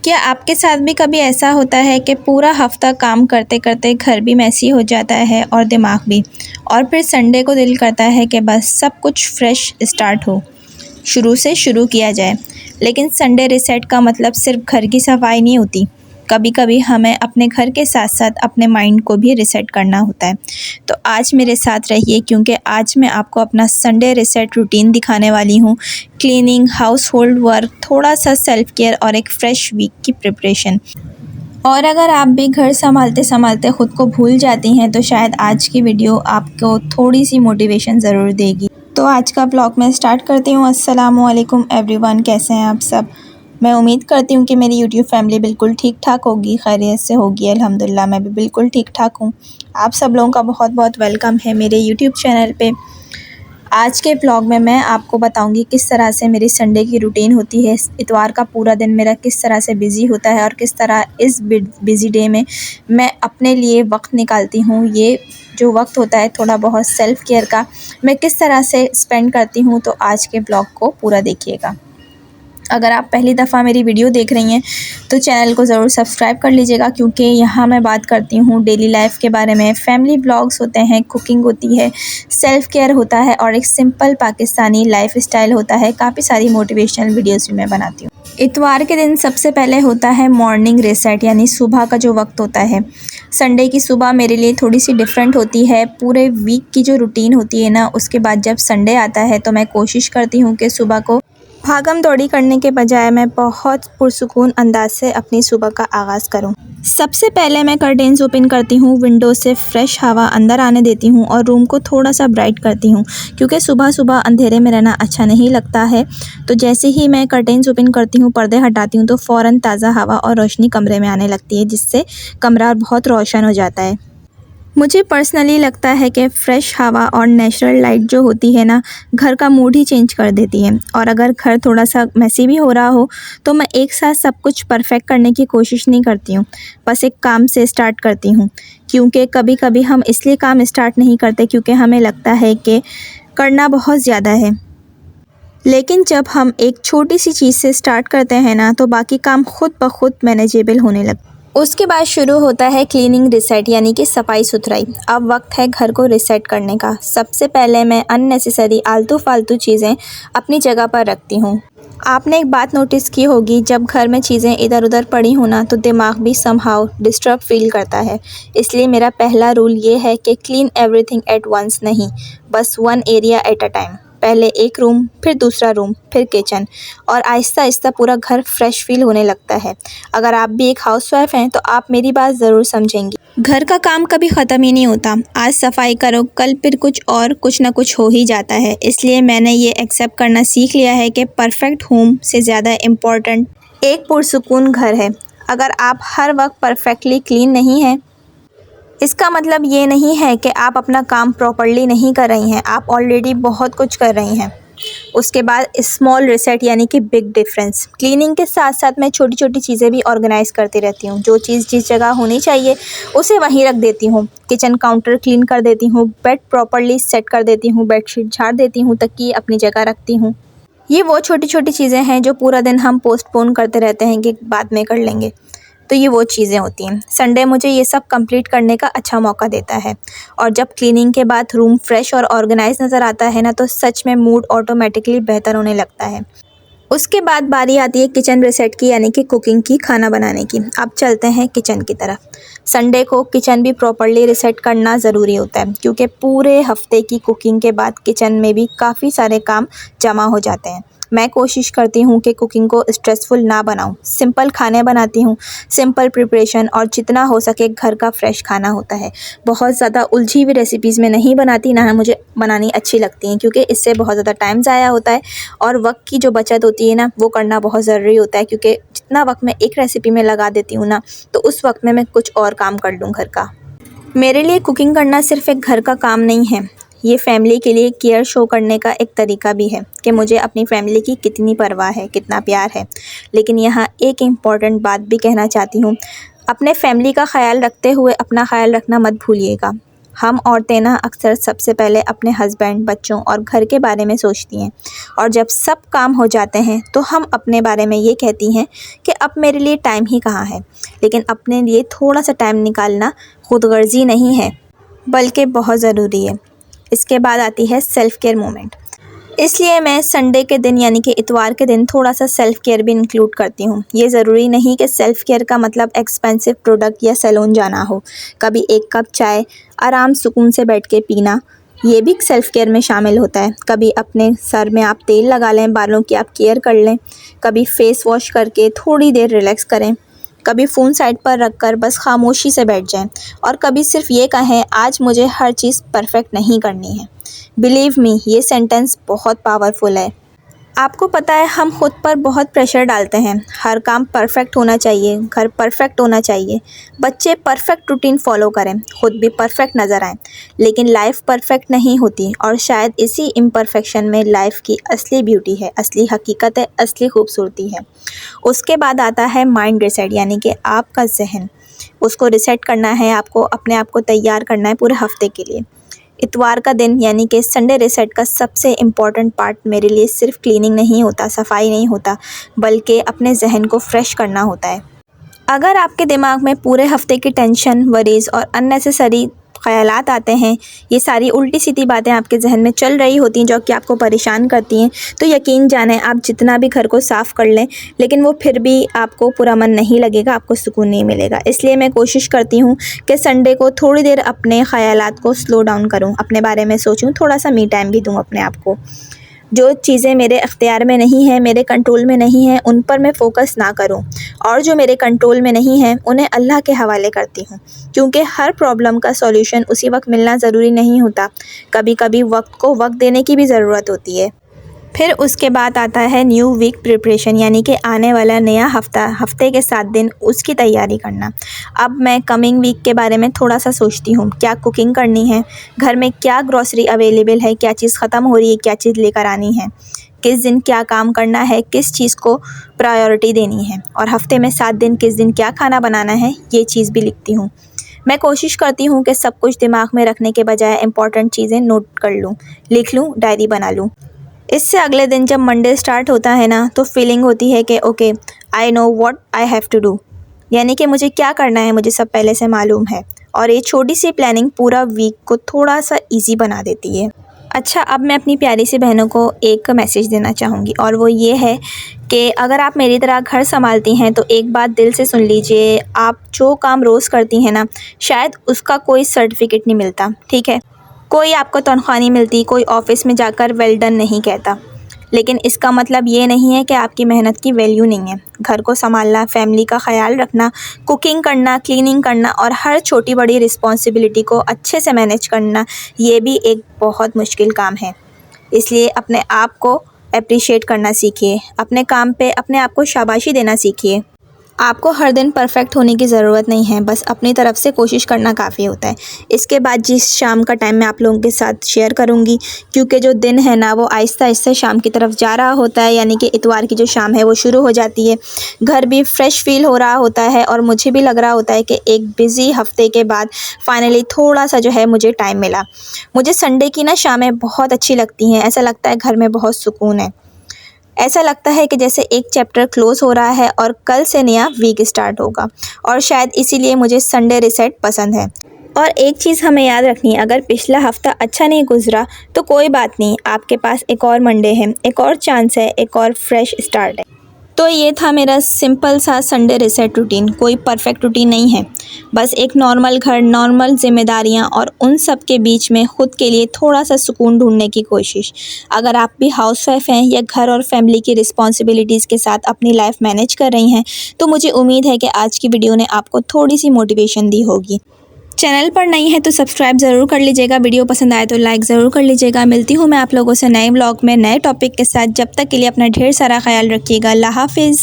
क्या आपके साथ भी कभी ऐसा होता है कि पूरा हफ्ता काम करते करते घर भी मैसी हो जाता है और दिमाग भी, और फिर संडे को दिल करता है कि बस सब कुछ फ्रेश स्टार्ट हो, शुरू से शुरू किया जाए। लेकिन संडे रीसेट का मतलब सिर्फ घर की सफाई नहीं होती। कभी कभी हमें अपने घर के साथ साथ अपने माइंड को भी रीसेट करना होता है। तो आज मेरे साथ रहिए, क्योंकि आज मैं आपको अपना संडे रीसेट रूटीन दिखाने वाली हूँ। क्लीनिंग, हाउस होल्ड वर्क, थोड़ा सा सेल्फ केयर और एक फ्रेश वीक की प्रिपरेशन। और अगर आप भी घर संभालते संभालते ख़ुद को भूल जाती हैं तो शायद आज की वीडियो आपको थोड़ी सी मोटिवेशन ज़रूर देगी। तो आज का ब्लॉग मैं स्टार्ट करती हूँ। अस्सलामुअलैकुम एवरीवन, कैसे हैं आप सब। मैं उम्मीद करती हूँ कि मेरी यूट्यूब फैमिली बिल्कुल ठीक ठाक होगी, खैरियत से होगी। अल्हम्दुलिल्लाह मैं भी बिल्कुल ठीक ठाक हूँ। आप सब लोगों का बहुत बहुत वेलकम है मेरे यूट्यूब चैनल पे। आज के ब्लॉग में मैं आपको बताऊंगी किस तरह से मेरी संडे की रूटीन होती है, इतवार का पूरा दिन मेरा किस तरह से बिज़ी होता है और किस तरह इस बिज़ी डे में मैं अपने लिए वक्त निकालती हूँ। ये जो वक्त होता है थोड़ा बहुत सेल्फ़ केयर का, मैं किस तरह से स्पेंड करती हूँ। तो आज के ब्लॉग को पूरा देखिएगा। अगर आप पहली दफ़ा मेरी वीडियो देख रही हैं तो चैनल को ज़रूर सब्सक्राइब कर लीजिएगा, क्योंकि यहाँ मैं बात करती हूँ डेली लाइफ के बारे में। फैमिली ब्लॉग्स होते हैं, कुकिंग होती है, सेल्फ़ केयर होता है और एक सिंपल पाकिस्तानी लाइफ स्टाइल होता है। काफ़ी सारी मोटिवेशनल वीडियोज़ भी मैं बनाती हूँ। इतवार के दिन सबसे पहले होता है मॉर्निंग रीसेट, यानी सुबह का जो वक्त होता है। संडे की सुबह मेरे लिए थोड़ी सी डिफरेंट होती है। पूरे वीक की जो रूटीन होती है ना, उसके बाद जब संडे आता है तो मैं कोशिश करती हूँ कि सुबह को भागम दौड़ी करने के बजाय मैं बहुत पुरसुकून अंदाज से अपनी सुबह का आगाज़ करूं। सबसे पहले मैं कर्टेन्स ओपन करती हूं, विंडो से फ्रेश हवा अंदर आने देती हूं और रूम को थोड़ा सा ब्राइट करती हूं, क्योंकि सुबह सुबह अंधेरे में रहना अच्छा नहीं लगता है। तो जैसे ही मैं कर्टेन्स ओपन करती हूं, पर्दे हटाती हूं, तो फ़ौरन ताज़ा हवा और रोशनी कमरे में आने लगती है, जिससे कमरा बहुत रोशन हो जाता है। मुझे पर्सनली लगता है कि फ़्रेश हवा और नेचुरल लाइट जो होती है ना, घर का मूड ही चेंज कर देती है। और अगर घर थोड़ा सा मैसी भी हो रहा हो तो मैं एक साथ सब कुछ परफेक्ट करने की कोशिश नहीं करती हूँ, बस एक काम से स्टार्ट करती हूँ। क्योंकि कभी कभी हम इसलिए काम स्टार्ट नहीं करते क्योंकि हमें लगता है कि करना बहुत ज़्यादा है, लेकिन जब हम एक छोटी सी चीज़ से स्टार्ट करते हैं ना, तो बाकी काम खुद ब खुद मैनेजेबल होने लगते हैं। उसके बाद शुरू होता है क्लीनिंग रीसेट, यानी कि सफाई सुथराई। अब वक्त है घर को रीसेट करने का। सबसे पहले मैं अननेसेसरी आलतू फालतू चीज़ें अपनी जगह पर रखती हूँ। आपने एक बात नोटिस की होगी, जब घर में चीज़ें इधर उधर पड़ी हो ना, तो दिमाग भी समहाउ डिस्टर्ब फील करता है। इसलिए मेरा पहला रूल ये है कि क्लीन एवरीथिंग एट वंस नहीं, बस one area at a time. पहले एक रूम, फिर दूसरा रूम, फिर किचन, और आहिस्ता आहिस्ता पूरा घर फ्रेश फील होने लगता है। अगर आप भी एक हाउसवाइफ हैं तो आप मेरी बात ज़रूर समझेंगी। घर का काम कभी ख़त्म ही नहीं होता। आज सफाई करो, कल फिर कुछ और कुछ ना कुछ हो ही जाता है। इसलिए मैंने ये एक्सेप्ट करना सीख लिया है कि परफेक्ट होम से ज़्यादा इम्पोर्टेंट एक पुरसुकून घर है। अगर आप हर वक्त परफेक्टली क्लीन नहीं हैं, इसका मतलब ये नहीं है कि आप अपना काम प्रॉपर्ली नहीं कर रही हैं, आप ऑलरेडी बहुत कुछ कर रही हैं। उसके बाद स्मॉल रीसेट, यानी कि बिग डिफरेंस। क्लीनिंग के साथ साथ मैं छोटी छोटी चीज़ें भी ऑर्गेनाइज करती रहती हूँ। जो चीज़ जिस जगह होनी चाहिए उसे वहीं रख देती हूँ। किचन काउंटर क्लीन कर देती हूँ, बेड प्रॉपर्ली सेट कर देती हूँ, बेडशीट झाड़ देती हूँ, तकिए अपनी जगह रखती हूँ। ये वो छोटी छोटी चीज़ें हैं जो पूरा दिन हम पोस्टपोन करते रहते हैं कि बाद में कर लेंगे। तो ये वो चीज़ें होती हैं। संडे मुझे ये सब कंप्लीट करने का अच्छा मौका देता है। और जब क्लीनिंग के बाद रूम फ्रेश और ऑर्गेनाइज नज़र आता है ना, तो सच में मूड ऑटोमेटिकली बेहतर होने लगता है। उसके बाद बारी आती है किचन रीसेट की, यानी कि कुकिंग की, खाना बनाने की। अब चलते हैं किचन की तरफ। संडे को किचन भी प्रॉपर्ली रीसेट करना ज़रूरी होता है, क्योंकि पूरे हफ्ते की कुकिंग के बाद किचन में भी काफ़ी सारे काम जमा हो जाते हैं। मैं कोशिश करती हूँ कि कुकिंग को स्ट्रेसफुल ना बनाऊँ। सिंपल खाने बनाती हूँ, सिंपल प्रिपरेशन, और जितना हो सके घर का फ्रेश खाना होता है। बहुत ज़्यादा उलझी हुई रेसिपीज़ में नहीं बनाती, ना मुझे बनानी अच्छी लगती हैं, क्योंकि इससे बहुत ज़्यादा टाइम ज़ाया होता है और वक्त की जो बचत होती है ना, वो करना बहुत ज़रूरी होता है। क्योंकि जितना वक्त मैं एक रेसिपी में लगा देती हूँ ना, तो उस वक्त में मैं कुछ और काम कर लूँ घर का। मेरे लिए कुकिंग करना सिर्फ एक घर का काम नहीं है, ये फैमिली के लिए केयर शो करने का एक तरीका भी है कि मुझे अपनी फैमिली की कितनी परवाह है, कितना प्यार है। लेकिन यहाँ एक इम्पॉर्टेंट बात भी कहना चाहती हूँ, अपने फैमिली का ख्याल रखते हुए अपना ख्याल रखना मत भूलिएगा। हम औरतें ना अक्सर सबसे पहले अपने हस्बैंड, बच्चों और घर के बारे में सोचती हैं और जब सब काम हो जाते हैं तो हम अपने बारे में ये कहती हैं कि अब मेरे लिए टाइम ही कहाँ है। लेकिन अपने लिए थोड़ा सा टाइम निकालना खुदगर्जी नहीं है बल्कि बहुत ज़रूरी है। इसके बाद आती है सेल्फ़ केयर मोमेंट। इसलिए मैं संडे के दिन यानी कि इतवार के दिन थोड़ा सा सेल्फ़ केयर भी इंक्लूड करती हूँ। ये ज़रूरी नहीं कि सेल्फ़ केयर का मतलब एक्सपेंसिव प्रोडक्ट या सैलून जाना हो। कभी एक कप चाय आराम सुकून से बैठ के पीना, ये भी सेल्फ़ केयर में शामिल होता है। कभी अपने सर में आप तेल लगा लें, बालों की आप केयर कर लें, कभी फेस वॉश करके थोड़ी देर रिलैक्स करें, कभी फ़ोन साइड पर रख कर बस खामोशी से बैठ जाएं और कभी सिर्फ ये कहें आज मुझे हर चीज़ परफेक्ट नहीं करनी है। बिलीव मी, ये सेंटेंस बहुत पावरफुल है। आपको पता है हम खुद पर बहुत प्रेशर डालते हैं। हर काम परफेक्ट होना चाहिए, घर परफेक्ट होना चाहिए, बच्चे परफेक्ट रूटीन फॉलो करें, खुद भी परफेक्ट नज़र आएं। लेकिन लाइफ परफेक्ट नहीं होती और शायद इसी इम्परफेक्शन में लाइफ की असली ब्यूटी है, असली हकीकत है, असली खूबसूरती है। उसके बाद आता है माइंड रिसेट यानी कि आपका जहन। उसको रिसेट करना है, आपको अपने आप को तैयार करना है पूरे हफ्ते के लिए। इतवार का दिन यानी कि संडे रिसेट का सबसे इम्पॉर्टेंट पार्ट मेरे लिए सिर्फ क्लीनिंग नहीं होता, सफाई नहीं होता, बल्कि अपने जहन को फ्रेश करना होता है। अगर आपके दिमाग में पूरे हफ्ते की टेंशन, वरीज़ और अननेसेसरी ख़यालात आते हैं, ये सारी उल्टी सीधी बातें आपके जहन में चल रही होती हैं जो कि आपको परेशान करती हैं, तो यकीन जानें आप जितना भी घर को साफ़ कर लें लेकिन वो फिर भी आपको पूरा मन नहीं लगेगा, आपको सुकून नहीं मिलेगा। इसलिए मैं कोशिश करती हूँ कि संडे को थोड़ी देर अपने ख़यालात को स्लो डाउन करूँ, अपने बारे में सोचूँ, थोड़ा सा मी टाइम भी दूँ अपने आप को। जो चीज़ें मेरे अख्तियार में नहीं हैं, मेरे कंट्रोल में नहीं हैं, उन पर मैं फ़ोकस ना करूं और जो मेरे कंट्रोल में नहीं हैं उन्हें अल्लाह के हवाले करती हूं, क्योंकि हर प्रॉब्लम का सॉल्यूशन उसी वक्त मिलना ज़रूरी नहीं होता। कभी कभी वक्त को वक्त देने की भी ज़रूरत होती है। फिर उसके बाद आता है न्यू वीक प्रिपरेशन यानी कि आने वाला नया हफ़्ता, हफ्ते के 7 दिन, उसकी तैयारी करना। अब मैं कमिंग वीक के बारे में थोड़ा सा सोचती हूँ, क्या कुकिंग करनी है, घर में क्या ग्रॉसरी अवेलेबल है, क्या चीज़ ख़त्म हो रही है, क्या चीज़ लेकर आनी है, किस दिन क्या काम करना है, किस चीज़ को प्रायोरिटी देनी है और हफ्ते में 7 दिन किस दिन क्या खाना बनाना है, ये चीज़ भी लिखती हूँ। मैं कोशिश करती हूँ कि सब कुछ दिमाग में रखने के बजाय इंपॉर्टेंट चीज़ें नोट कर लूँ, लिख लूँ, डायरी बना लूँ। इससे अगले दिन जब मंडे स्टार्ट होता है ना तो फीलिंग होती है कि okay, I know what I have to do, यानी कि मुझे क्या करना है मुझे सब पहले से मालूम है और ये छोटी सी प्लानिंग पूरा वीक को थोड़ा सा इजी बना देती है। अच्छा, अब मैं अपनी प्यारी सी बहनों को एक मैसेज देना चाहूँगी और वो ये है कि अगर आप मेरी तरह घर संभालती हैं तो एक बात दिल से सुन लीजिए, आप जो काम रोज़ करती हैं ना शायद उसका कोई सर्टिफिकेट नहीं मिलता, ठीक है, कोई आपको तनख्वाह नहीं मिलती, कोई ऑफिस में जाकर वेल डन नहीं कहता, लेकिन इसका मतलब ये नहीं है कि आपकी मेहनत की वैल्यू नहीं है। घर को संभालना, फैमिली का ख्याल रखना, कुकिंग करना, क्लीनिंग करना और हर छोटी बड़ी रिस्पॉन्सिबिलिटी को अच्छे से मैनेज करना, ये भी एक बहुत मुश्किल काम है। इसलिए अपने आप को अप्रिशिएट करना सीखिए, अपने काम पे अपने आप को शाबाशी देना सीखिए। आपको हर दिन परफेक्ट होने की ज़रूरत नहीं है, बस अपनी तरफ से कोशिश करना काफ़ी होता है। इसके बाद जिस शाम का टाइम मैं आप लोगों के साथ शेयर करूंगी, क्योंकि जो दिन है ना वो आहिस्ता आहिस्ता शाम की तरफ जा रहा होता है, यानी कि इतवार की जो शाम है वो शुरू हो जाती है। घर भी फ्रेश फील हो रहा होता है और मुझे भी लग रहा होता है कि एक बिज़ी हफ्ते के बाद फाइनली थोड़ा सा जो है मुझे टाइम मिला। मुझे संडे की ना शामें बहुत अच्छी लगती हैं, ऐसा लगता है घर में बहुत सुकून है। ऐसा लगता है कि जैसे एक चैप्टर क्लोज हो रहा है और कल से नया वीक स्टार्ट होगा और शायद इसीलिए मुझे संडे रिसेट पसंद है। और एक चीज़ हमें याद रखनी है, अगर पिछला हफ्ता अच्छा नहीं गुजरा तो कोई बात नहीं, आपके पास एक और मंडे है, एक और चांस है, एक और फ्रेश स्टार्ट है। तो ये था मेरा सिंपल सा संडे रिसेट रूटीन। कोई परफेक्ट रूटीन नहीं है, बस एक नॉर्मल घर, नॉर्मल जिम्मेदारियां और उन सब के बीच में खुद के लिए थोड़ा सा सुकून ढूंढने की कोशिश। अगर आप भी हाउसवाइफ हैं या घर और फैमिली की रिस्पॉन्सिबिलिटीज़ के साथ अपनी लाइफ मैनेज कर रही हैं तो मुझे उम्मीद है कि आज की वीडियो ने आपको थोड़ी सी मोटिवेशन दी होगी। चैनल पर नई है तो सब्सक्राइब ज़रूर कर लीजिएगा, वीडियो पसंद आए तो लाइक ज़रूर कर लीजिएगा। मिलती हूँ मैं आप लोगों से नए ब्लॉग में नए टॉपिक के साथ। जब तक के लिए अपना ढेर सारा ख्याल रखिएगा। अल्लाह हाफिज़।